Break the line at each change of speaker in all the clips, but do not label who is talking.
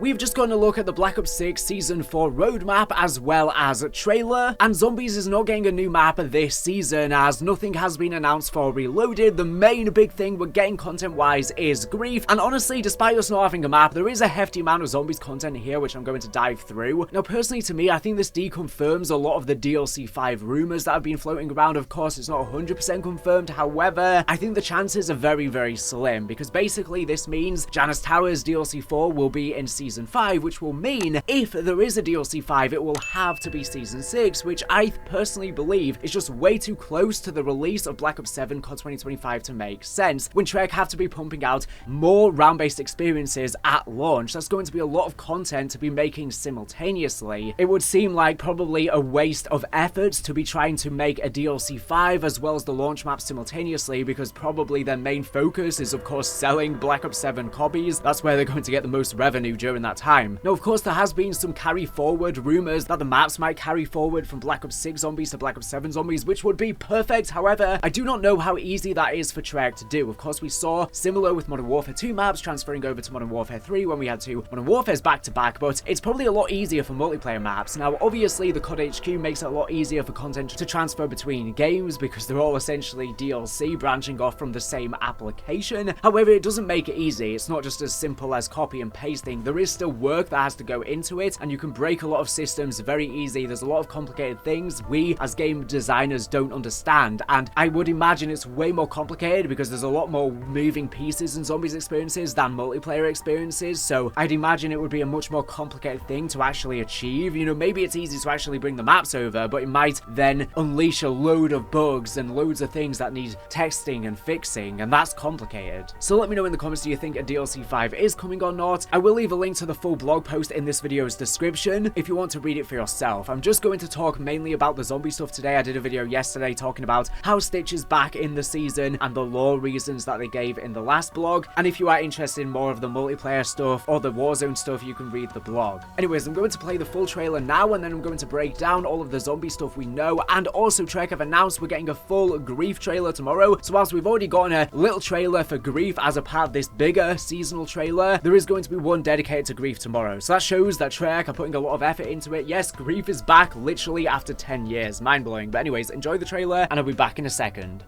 We've just gotten a look at the Black Ops 6 Season 4 roadmap as well as a trailer, and Zombies is not getting a new map this season as nothing has been announced for Reloaded. The main big thing we're getting content-wise is Grief, and honestly, despite us not having a map, there is a hefty amount of Zombies content here which I'm going to dive through. Now, personally to me, I think this deconfirms a lot of the DLC 5 rumors that have been floating around. Of course, it's not 100% confirmed, however, I think the chances are very, very slim, because basically this means Janus Towers DLC 4 will be in Season 5, which will mean if there is a DLC 5, it will have to be Season 6, which I personally believe is just way too close to the release of Black Ops 7 COD 2025 to make sense, when Treyarch have to be pumping out more round-based experiences at launch. That's going to be a lot of content to be making simultaneously. It would seem like probably a waste of effort to be trying to make a DLC 5 as well as the launch map simultaneously, because probably their main focus is of course selling Black Ops 7 copies. That's where they're going to get the most revenue during that time. Now, of course, there has been some carry forward rumors that the maps might carry forward from Black Ops 6 Zombies to Black Ops 7 Zombies, which would be perfect. However, I do not know how easy that is for Treyarch to do. Of course, we saw similar with Modern Warfare 2 maps transferring over to Modern Warfare 3 when we had two Modern Warfares back to back, but it's probably a lot easier for multiplayer maps. Now, obviously, the COD HQ makes it a lot easier for content to transfer between games because they're all essentially DLC branching off from the same application. However, it doesn't make it easy. It's not just as simple as copy and pasting. There is still work that has to go into it, and you can break a lot of systems very easy. There's a lot of complicated things we as game designers don't understand, and I would imagine it's way more complicated because there's a lot more moving pieces in Zombies experiences than multiplayer experiences, so I'd imagine it would be a much more complicated thing to actually achieve. You know, maybe it's easy to actually bring the maps over, but it might then unleash a load of bugs and loads of things that need testing and fixing, and that's complicated. So let me know in the comments, do you think a DLC 5 is coming or not? I will leave a link to the full blog post in this video's description if you want to read it for yourself. I'm just going to talk mainly about the zombie stuff today. I did a video yesterday talking about how Stitch is back in the season and the lore reasons that they gave in the last blog, and if you are interested in more of the multiplayer stuff or the Warzone stuff, you can read the blog. Anyways, I'm going to play the full trailer now, and then I'm going to break down all of the zombie stuff we know, and also Treyarch have announced we're getting a full Grief trailer tomorrow. So whilst we've already gotten a little trailer for Grief as a part of this bigger seasonal trailer, there is going to be one dedicated to Grief tomorrow. So that shows that Treyarch are putting a lot of effort into it. Yes, Grief is back literally after 10 years. Mind-blowing. But anyways, enjoy the trailer, and I'll be back in a second.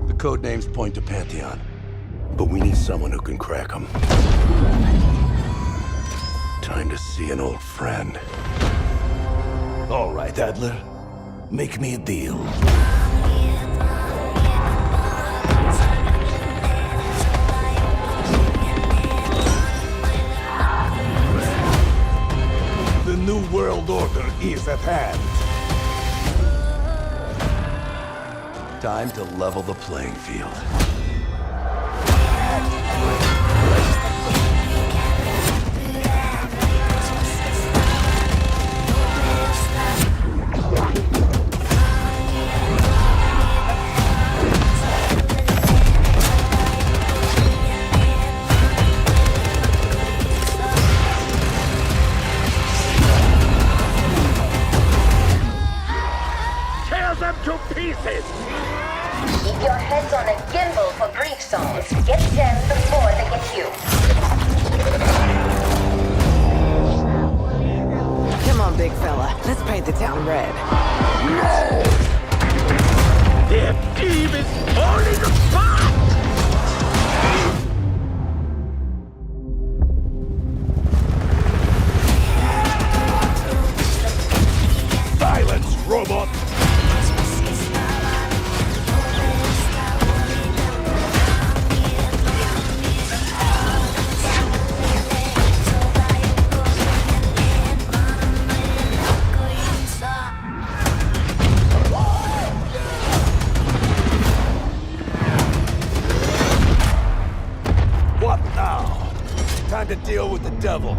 The code names point to Pantheon, but we need someone who can crack them. Time to see an old friend. All right, Adler. Make me a deal. The New World Order is at hand. Time to level the playing field.
Keep your heads on a gimbal for Grief songs. Get them before they get you.
Come on, big fella. Let's paint the town red.
No!
Their team is falling apart!
Silence, robot! What now? Time to deal with the devil.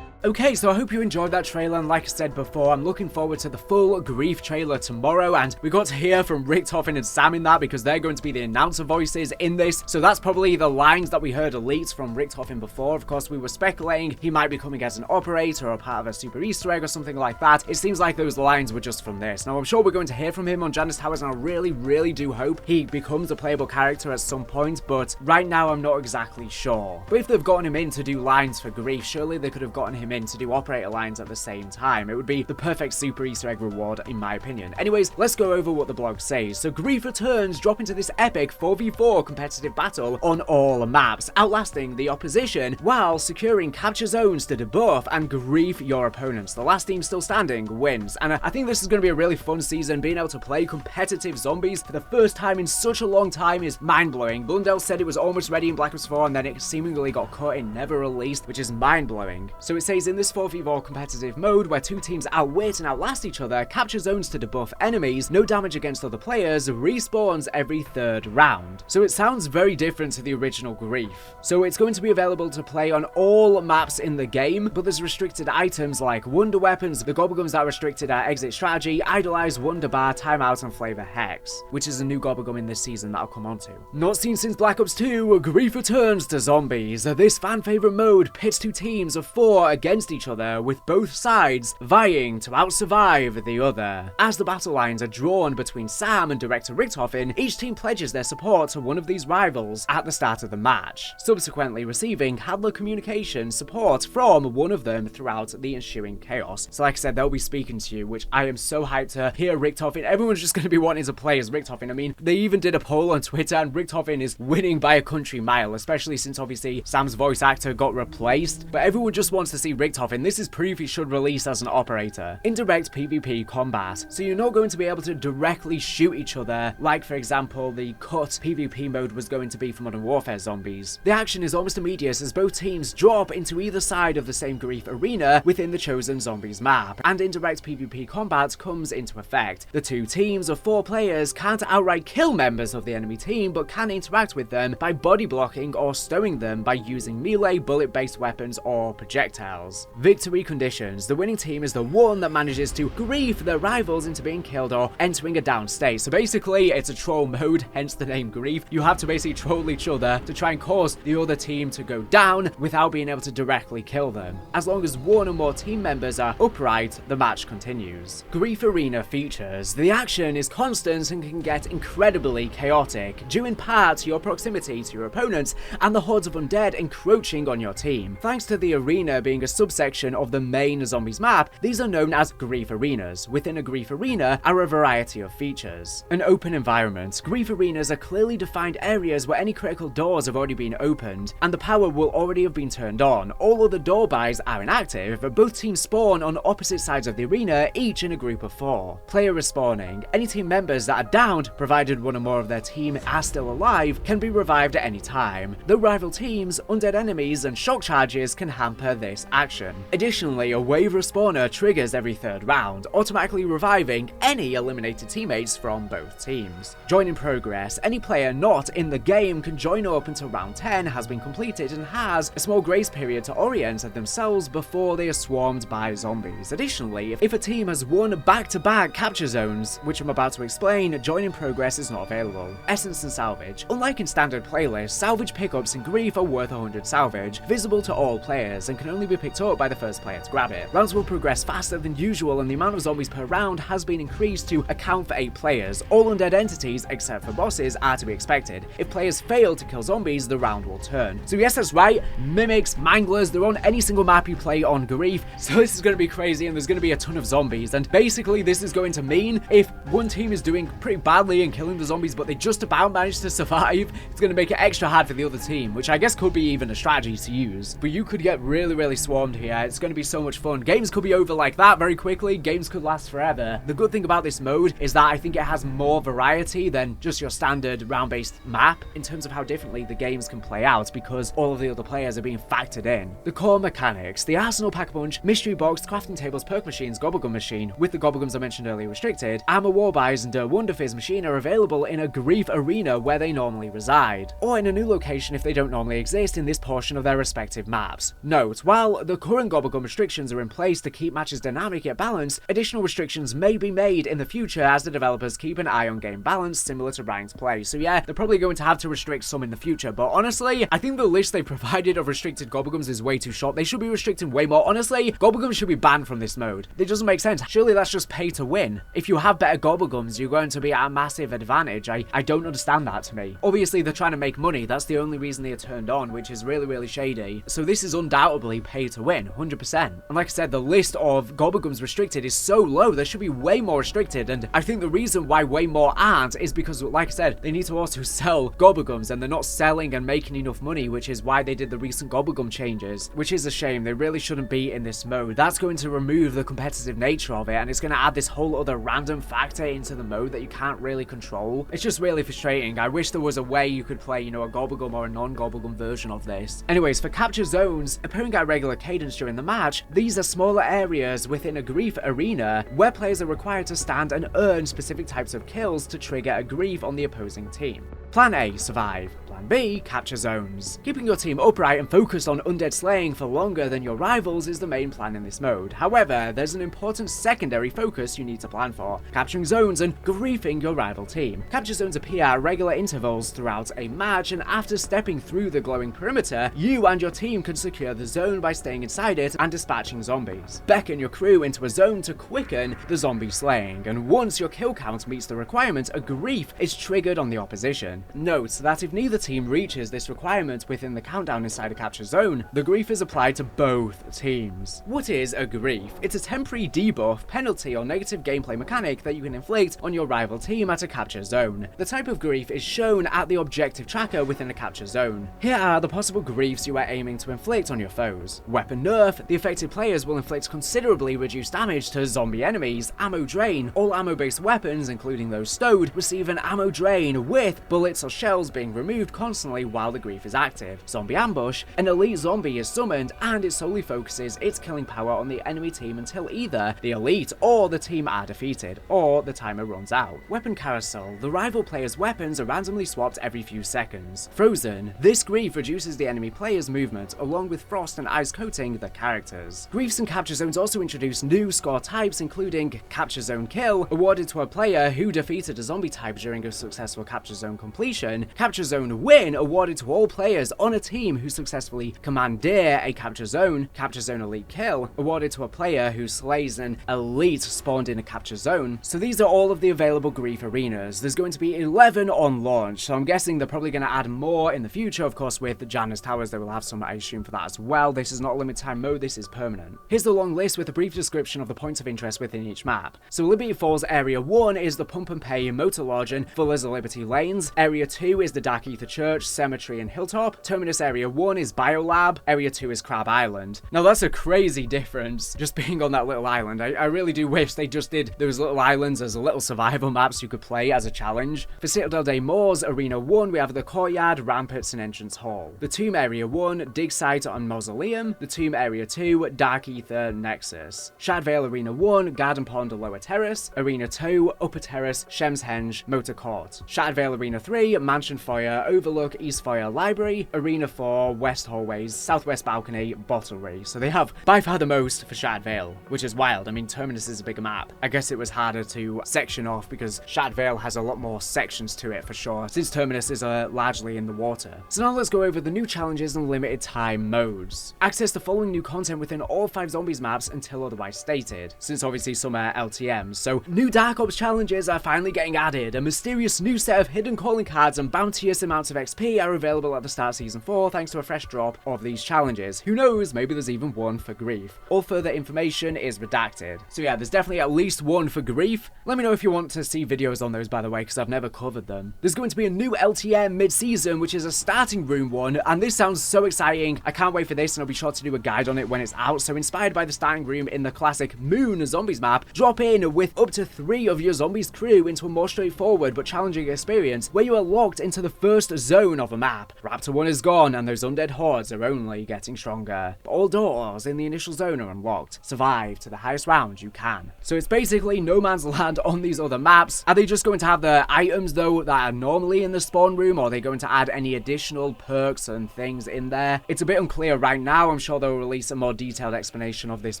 Okay, so I hope you enjoyed that trailer, and like I said before, I'm looking forward to the full Grief trailer tomorrow, and we got to hear from Richtofen and Sam in that because they're going to be the announcer voices in this, so that's probably the lines that we heard leaked from Richtofen before. Of course, we were speculating he might be coming as an operator or part of a super Easter egg or something like that. It seems like those lines were just from this. Now, I'm sure we're going to hear from him on Janus Towers, and I really do hope he becomes a playable character at some point, but right now I'm not exactly sure. But if they've gotten him in to do lines for Grief, surely they could have gotten him in to do operator lines at the same time. It would be the perfect super Easter egg reward in my opinion. Anyways, let's go over what the blog says. So Grief returns, drop into this epic 4v4 competitive battle on all maps, outlasting the opposition while securing capture zones to debuff and grief your opponents. The last team still standing wins, and I think this is going to be a really fun season. Being able to play competitive zombies for the first time in such a long time is mind-blowing. Blundell said it was almost ready in Black Ops 4 and then it seemingly got cut and never released, which is mind-blowing. So it says in this 4v4 competitive mode where two teams outwit and outlast each other, capture zones to debuff enemies, no damage against other players, respawns every third round. So it sounds very different to the original Grief. So it's going to be available to play on all maps in the game, but there's restricted items like wonder weapons, the gobblegums that are restricted at exit strategy, idolize, wonder bar, timeout, and flavor hex, which is a new gobblegum in this season that I'll come on to. Not seen since Black Ops 2, Grief returns to zombies. This fan favorite mode pits two teams of 4 against each other, with both sides vying to outsurvive the other. As the battle lines are drawn between Sam and director Richtofen, each team pledges their support to one of these rivals at the start of the match, subsequently receiving handler communication support from one of them throughout the ensuing chaos. So like I said, they'll be speaking to you, which I am so hyped to hear Richtofen. Everyone's just going to be wanting to play as Richtofen. I mean, they even did a poll on Twitter and Richtofen is winning by a country mile, especially since obviously Sam's voice actor got replaced. But everyone just wants to see Richtofen. This is proof he should release as an operator. Indirect PvP combat. So you're not going to be able to directly shoot each other, like for example the cut PvP mode was going to be for Modern Warfare zombies. The action is almost immediate as both teams drop into either side of the same Grief arena within the chosen zombies map, and indirect PvP combat comes into effect. The two teams of 4 players can't outright kill members of the enemy team, but can interact with them by body blocking or stowing them by using melee, bullet-based weapons or projectiles. Victory conditions. The winning team is the one that manages to grief their rivals into being killed or entering a down state. So basically, it's a troll mode, hence the name Grief. You have to basically troll each other to try and cause the other team to go down without being able to directly kill them. As long as one or more team members are upright, the match continues. Grief Arena features. The action is constant and can get incredibly chaotic, due in part to your proximity to your opponents and the hordes of undead encroaching on your team. Thanks to the arena being a subsection of the main zombies map, these are known as Grief Arenas. Within a Grief Arena are a variety of features. An open environment. Grief Arenas are clearly defined areas where any critical doors have already been opened and the power will already have been turned on. All other door buys are inactive, but both teams spawn on opposite sides of the arena, each in a group of 4. Player respawning. Any team members that are downed, provided one or more of their team are still alive, can be revived at any time. Though rival teams, undead enemies, and shock charges can hamper this action. Additionally, a wave respawner triggers every 3rd round, automatically reviving any eliminated teammates from both teams. Join in progress. Any player not in the game can join up until round 10 has been completed and has a small grace period to orient themselves before they are swarmed by zombies. Additionally, if a team has won back-to-back capture zones, which I'm about to explain, join in progress is not available. Essence and salvage. Unlike in standard playlists, salvage pickups in Grief are worth 100 salvage, visible to all players, and can only be picked up by the first player to grab it. Rounds will progress faster than usual, and the amount of zombies per round has been increased to account for 8 players. All undead entities, except for bosses, are to be expected. If players fail to kill zombies, the round will turn. So yes, that's right, mimics, manglers, they're on any single map you play on Grief, so this is going to be crazy and there's going to be a ton of zombies, and basically this is going to mean if one team is doing pretty badly and killing the zombies but they just about manage to survive, it's going to make it extra hard for the other team, which I guess could be even a strategy to use. But you could get really swarmed here. It's going to be so much fun. Games could be over like that very quickly. Games could last forever. The good thing about this mode is that I think it has more variety than just your standard round-based map in terms of how differently the games can play out, because all of the other players are being factored in. The core mechanics. The Arsenal Pack-a-Punch, Mystery Box, Crafting Tables, Perk Machines, Gobblegum Machine, with the Gobblegums I mentioned earlier restricted, Armor Warbuys and Wonder Fizz Machine are available in a Grief Arena where they normally reside, or in a new location if they don't normally exist in this portion of their respective maps. Note, while the the current gobblegum restrictions are in place to keep matches dynamic yet balanced, additional restrictions may be made in the future as the developers keep an eye on game balance similar to ranked play. So yeah, they're probably going to have to restrict some in the future, but honestly, I think the list they provided of restricted gobblegums is way too short. They should be restricting way more. Honestly, gobblegums should be banned from this mode. It doesn't make sense. Surely that's just pay to win. If you have better gobblegums, you're going to be at a massive advantage. I don't understand that to me. Obviously, they're trying to make money. That's the only reason they are turned on, which is really, really shady. So this is undoubtedly pay to win, 100%. And like I said, the list of gobblegums restricted is so low. There should be way more restricted, and I think the reason why way more aren't is because, like I said, they need to also sell gobblegums, and they're not selling and making enough money, which is why they did the recent gobblegum changes, which is a shame. They really shouldn't be in this mode. That's going to remove the competitive nature of it, and it's going to add this whole other random factor into the mode that you can't really control. It's just really frustrating. I wish there was a way you could play, you know, a gobblegum or a non-gobblegum version of this. Anyways, for capture zones, appearing at regular cadence during the match, these are smaller areas within a grief arena where players are required to stand and earn specific types of kills to trigger a grief on the opposing team. Plan A, survive. Plan B, capture zones. Keeping your team upright and focused on undead slaying for longer than your rivals is the main plan in this mode. However, there's an important secondary focus you need to plan for: capturing zones and griefing your rival team. Capture zones appear at regular intervals throughout a match, and after stepping through the glowing perimeter, you and your team can secure the zone by staying inside it and dispatching zombies. Beckon your crew into a zone to quicken the zombie slaying, and once your kill count meets the requirement, a grief is triggered on the opposition. Note that if neither team reaches this requirement within the countdown inside a capture zone, the grief is applied to both teams. What is a grief? It's a temporary debuff, penalty, or negative gameplay mechanic that you can inflict on your rival team at a capture zone. The type of grief is shown at the objective tracker within a capture zone. Here are the possible griefs you are aiming to inflict on your foes. Weapon nerf: the affected players will inflict considerably reduced damage to zombie enemies. Ammo drain: all ammo-based weapons, including those stowed, receive an ammo drain, with bullets or shells being removed constantly while the grief is active. Zombie ambush: an elite zombie is summoned and it solely focuses its killing power on the enemy team until either the elite or the team are defeated, or the timer runs out. Weapon carousel: the rival player's weapons are randomly swapped every few seconds. Frozen: this grief reduces the enemy player's movement, along with frost and ice coating the characters. Griefs and capture zones also introduce new score types, including capture zone kill, awarded to a player who defeated a zombie type during a successful capture zone completion. Capture zone win, awarded to all players on a team who successfully commandeer a capture zone. Capture zone elite kill, awarded to a player who slays an elite spawned in a capture zone. So these are all of the available grief arenas. There's going to be 11 on launch, so I'm guessing they're probably going to add more in the future. Of course, with the Janus Towers, they will have some, I assume, for that as well. This is not limited time mode, this is permanent. Here's the long list with a brief description of the points of interest within each map. So Liberty Falls Area 1 is the Pump and Pay Motor Lodge and Fuller's Liberty Lanes. Area 2 is the Dark Ether Church, Cemetery and Hilltop. Terminus Area 1 is Biolab. Area 2 is Crab Island. Now that's a crazy difference, just being on that little island. I really do wish they just did those little islands as a little survival maps you could play as a challenge. For Citadel des Morts Arena 1, we have the Courtyard, Ramparts and Entrance Hall. The Tomb Area 1, Dig Site on Mausoleum. The Tomb Area 2, Dark Ether Nexus. Shadvale Arena 1, Garden Pond Lower Terrace. Arena 2, Upper Terrace, Shems Henge, Motor Court. Shadvale Arena 3, Mansion Foyer, Overlook, East Foyer Library. Arena 4, West Hallways, Southwest Balcony, Bottlery. So they have by far the most for Shadvale, which is wild. I mean, Terminus is a bigger map. I guess it was harder to section off because Shadvale has a lot more sections to it for sure, since Terminus is largely in the water. So now let's go over the new challenges and limited time modes. Access the following new content within all 5 zombies maps until otherwise stated, since obviously some are LTMs. So new Dark Ops challenges are finally getting added. A mysterious new set of hidden calling cards and bounteous amounts of XP are available at the start of Season 4 thanks to a fresh drop of these challenges. Who knows, maybe there's even one for Grief. All further information is redacted. So yeah, there's definitely at least one for Grief. Let me know if you want to see videos on those, by the way, because I've never covered them. There's going to be a new LTM mid-season, which is a starting room one, and this sounds so exciting. I can't wait for this, and I'll be sure to do a guide on it when it's out. So inspired by the starting room in the classic Moon Zombies map, drop in with up to 3 of your zombies crew into a more straightforward but challenging experience where you you are locked into the first zone of a map. Raptor 1 is gone, and those undead hordes are only getting stronger. But all doors in the initial zone are unlocked. Survive to the highest round you can. So it's basically no man's land on these other maps. Are they just going to have the items, though, that are normally in the spawn room, or are they going to add any additional perks and things in there? It's a bit unclear right now. I'm sure they'll release a more detailed explanation of this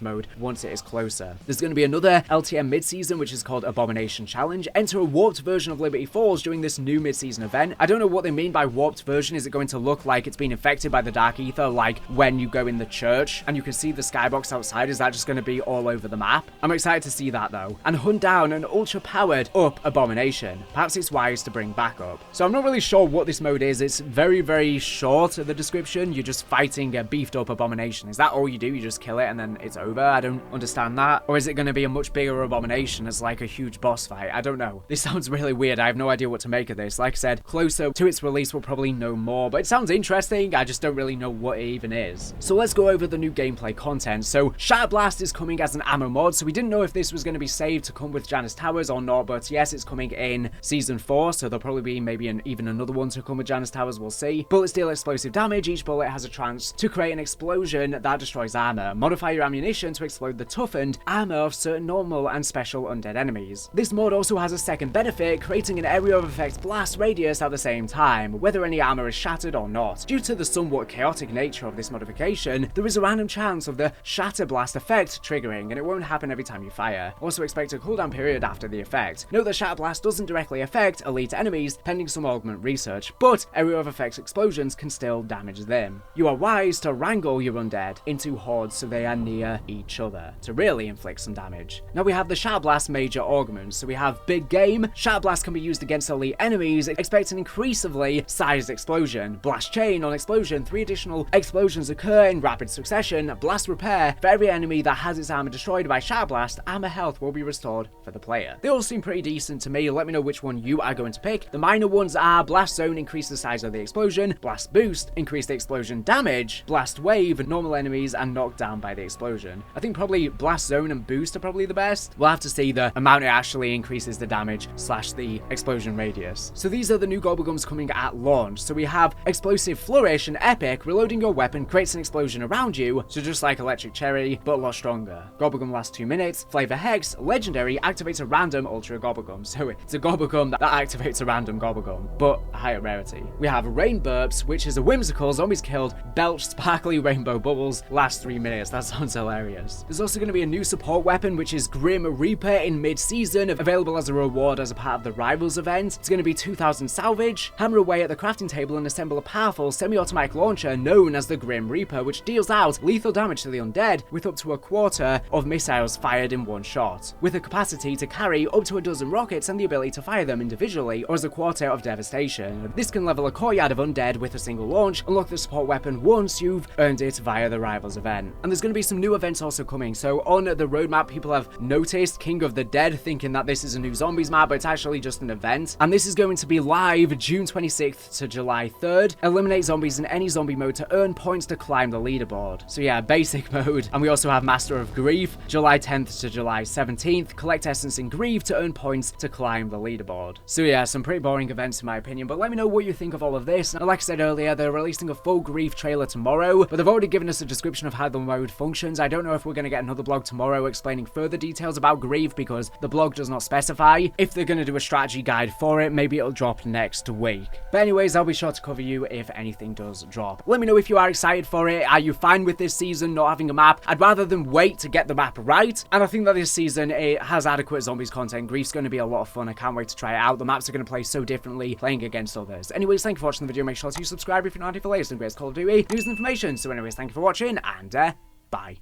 mode once it is closer. There's going to be another LTM mid-season, which is called Abomination Challenge. Enter a warped version of Liberty Falls during this new mid-season event. I don't know what they mean by warped version. Is it going to look like it's been infected by the Dark Ether, like when you go in the church and you can see the skybox outside? Is that just going to be all over the map? I'm excited to see that, though. And hunt down an ultra-powered up Abomination. Perhaps it's wise to bring back up. So I'm not really sure what this mode is. It's very, very short, the description. You're just fighting a beefed up Abomination. Is that all you do? You just kill it and then it's over? I don't understand that. Or is it going to be a much bigger Abomination as like a huge boss fight? I don't know. This sounds really weird. I have no idea what to make of this. Like I said, closer to its release we'll probably know more, but it sounds interesting. I just don't really know what it even is. So let's go over the new gameplay content. So Shatter Blast is coming as an ammo mod, so we didn't know if this was going to be saved to come with Janus Towers or not, but yes, it's coming in Season 4, so there'll probably be maybe even another one to come with Janus Towers, we'll see. Bullets deal explosive damage. Each bullet has a chance to create an explosion that destroys armor. Modify your ammunition to explode the toughened armor of certain normal and special undead enemies. This mod also has a second benefit, creating an area of effect blast radius at the same time, whether any armor is shattered or not. Due to the somewhat chaotic nature of this modification, there is a random chance of the Shatter Blast effect triggering, and it won't happen every time you fire. Also expect a cooldown period after the effect. Note that Shatter Blast doesn't directly affect elite enemies, pending some augment research, but area of effects explosions can still damage them. You are wise to wrangle your undead into hordes so they are near each other to really inflict some damage. Now we have the Shatter Blast major augments, so we have big game. Shatter Blast can be used against elite enemies. Expect an increasingly sized explosion. Blast chain on explosion. 3 additional explosions occur in rapid succession. Blast repair. For every enemy that has its armor destroyed by Shatter Blast, armor health will be restored for the player. They all seem pretty decent to me. Let me know which one you are going to pick. The minor ones are Blast Zone, increase the size of the explosion. Blast Boost, increase the explosion damage. Blast Wave, normal enemies and knocked down by the explosion. I think probably Blast Zone and Boost are probably the best. We'll have to see the amount it actually increases the damage / the explosion radius. So these are the new gobblegums coming at launch. So we have Explosive Flourish and Epic. Reloading your weapon creates an explosion around you, so just like Electric Cherry, but a lot stronger. Gobblegum lasts 2 minutes. Flavor Hex, Legendary, activates a random Ultra Gobblegum. So it's a Gobblegum that activates a random Gobblegum, but higher rarity. We have Rain Burps, which is a whimsical, zombies killed, belch sparkly rainbow bubbles, lasts 3 minutes. That sounds hilarious. There's also going to be a new support weapon, which is Grim Reaper in mid-season, available as a reward as a part of the Rivals event. It's going to be 2,000 salvage. Hammer away at the crafting table and assemble a powerful semi-automatic launcher known as the Grim Reaper, which deals out lethal damage to the undead with up to a quarter of missiles fired in one shot, with a capacity to carry up to a dozen rockets and the ability to fire them individually or as a quartet of devastation. This can level a courtyard of undead with a single launch. Unlock the support weapon once you've earned it via the Rivals event. And there's going to be some new events also coming. So on the roadmap, people have noticed King of the Dead, thinking that this is a new zombies map, but it's actually just an event. And this is going to be live June 26th to July 3rd. Eliminate zombies in any zombie mode to earn points to climb the leaderboard. So yeah, basic mode. And we also have Master of Grief, July 10th to July 17th. Collect essence in Grief to earn points to climb the leaderboard. So yeah, some pretty boring events in my opinion, but let me know what you think of all of this. And like I said earlier, they're releasing a full Grief trailer tomorrow, but they've already given us a description of how the mode functions. I don't know if we're going to get another blog tomorrow explaining further details about Grief, because the blog does not specify. If they're going to do a strategy guide for it, maybe it'll drop next week. But anyways, I'll be sure to cover you if anything does drop. Let me know if you are excited for it. Are you fine with this season not having a map? I'd rather than wait to get the map right, and I think that this season it has adequate zombies content. Grief's going to be a lot of fun. I can't wait to try it out. The maps are going to play so differently playing against others. Anyways, thank you for watching the video. Make sure to subscribe if you're not already for latest and greatest Call of Duty news and information. So anyways, thank you for watching, and bye.